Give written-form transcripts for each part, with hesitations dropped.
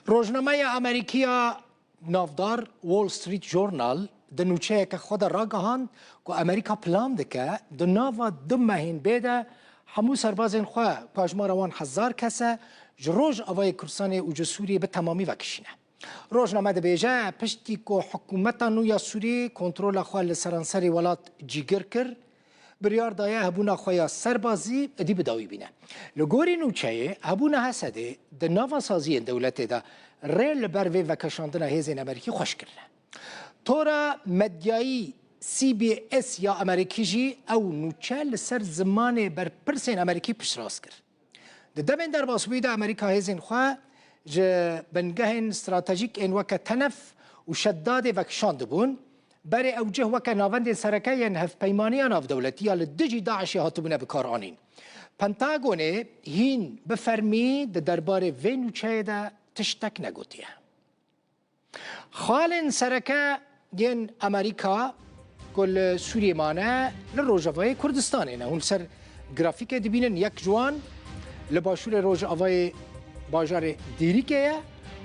روزنامه امریکا نافدار وول ستریت جورنال د نوچه که خود را گهاند که امریکا پلان دکه د ناوا دو مهین بیده همو سربازین خواه پاجمار وان 1000 کسه جروج اوای کرسان اوج سوریه به تمامی وکشینه. روزنامه د بیجه پشتی که حکومت نویا سوریه کنترل خواه لسرانسری ولات جیگر کر بریار دایه هبونا خواه سربازی دی بداوی بینه. لگوری نوچه هبونا حسده د ناوا سازی دولت ده ریل بروی وکشاندن هیزین امریکی خوش کرده. تورا مدیایی CBS یا امریکی جی او نوچه لسر زمان بر پرسین امریکی پیش راست کرد. دمین در باسوی امریکا هیزین خواه جه بنگهن استراتژیک این وکه تنف و شداد وکشاند بون برای اوجه وکه ناوند سرکه ین هف پیمانیان اف دولتی یا لدجی داعشی هاتبونه بکار آنین. پنتاگونه هین بفرمی درباره وی نوچه ده تشتک نگوتیه. خالن سرکه ین امریکا کل سوریه مانه لروجاوای کردستانه نه. اون سر گرافیک دبینن یک جوان لباشور روجاوای باجار دیریکه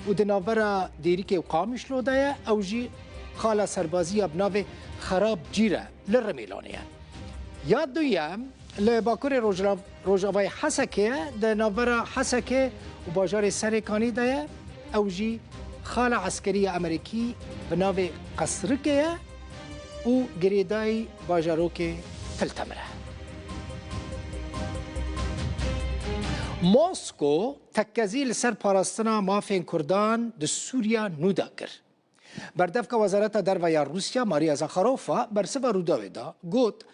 و دناورا دیریکه و قامش لوده او جی خاله سربازی ابناو خراب جیره لرمیلانه. یاد دویم لباکور روجاوای حسکه دناورا حسکه و باجار سرکانی ده او جی خاله عسکری امریکی بناو قصرکه و گریدای باجاروک تلتمره. موسکو تکزیل سر پاراستنا مافین کردان د سوریا نودا کر. بردفک وزارت درباره روسیا ماریا زاخاروفا برسوا روداوی دا گوت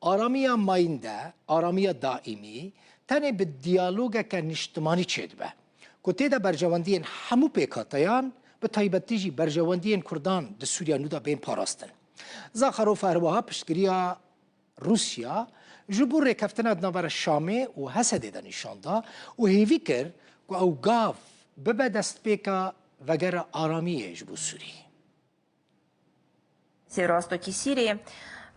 آرامی ماینده آرامی دائمی تنه به دیالوگ که نشتمانی چید به. کتی دا برجواندین همو پیکاتیان به تایبتیجی برجواندین کردان د سوریا نودا بین پاراستن. زاخاروفا هرواها پشتگیریا روسیا جبور رکفتن ادنابر شامه و حسده دا نشانده و هیوی کر که او گاف ببه دست پیکا وگر آرامیه جبو سوری. سیراستوکی سیریه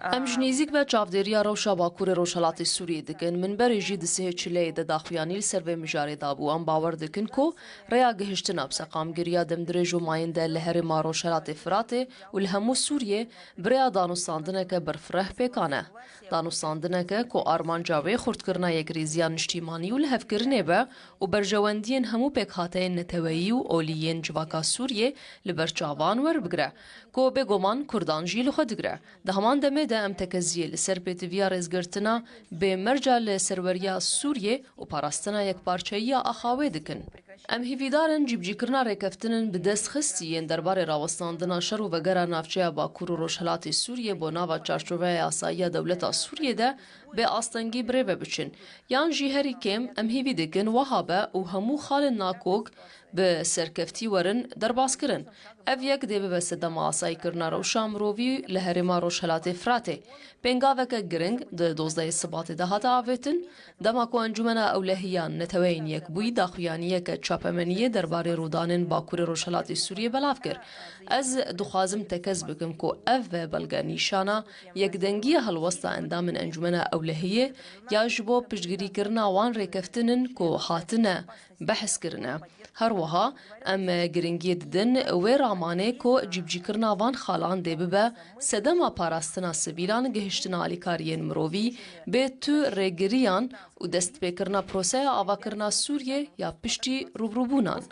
ام جنیزیک و چافدریا روشا باکور روشالات سوریه دکن من بریجی دسه چله د داخویانی سر و مجاری دابو ام باور دکن کو ریا گهشتن اب سقام گریا دم درجو ماینده لهر ما روشالات فراته و الهمو سوریه بریا دانوستاندنه که برفره پیکانه دانوستاندنه که کو آرمان جاوی خورد کرنا یک ریزیان نشتیمانی و لحف کرنه با و برجواندین همو پیکاته نتویی و اولیین جواکا سوریه لبرچاوان ور بگره کو بگومان کردان جیل خود گره ده همان دمه ده ام تکزیه لسر پیتویا رزگرتنا به مرجع لسروریا سوریه و پاراستنا یک پارچهی اخاوه دکن. ام هیویدارن جیبجی کرنا ریکفتنن به دست خستیین درباره راوستاندنا شر و وگره نافچه باکور و روشلات سوریه با ناوا چارچوبه آسایی دولت سوریه ده به آستنگی بره بچن. یان جی هری کم ام هیوی دکن وهابه و همو خال ناکوک به سرکفتی ورن درباس کرن. اف یک دیو به صدام آسایی کرنا روشا مرووی لهرما روشلات فراته. پنگاوک گرنگ ده 12 سبات ده هاتا آویتن دماکو انجمن اولهیان نتوین یک بوی داخویانیه که چاپمنیه درباره رودانن باکور روشلات سوریه بلاف کر. از دخوازم تکز بکم که اف و بلگا نیشانا یک دنگی هلوستا اندامن انجمن اولهیه یا جبو پشگیری کرنا وان ریکفتنن که حاتنه بحث کرنه. هر وها ام گرنگی ددن و رامانه کو جیبجی کرنا وان خالان دی ببه سدما پاراستنا سبیلان گهشتنا الیکارین مرووی به تو رگریان و دست پیکرنا پروسه آوا کرنا سوریه یا پشتی روبروبونان.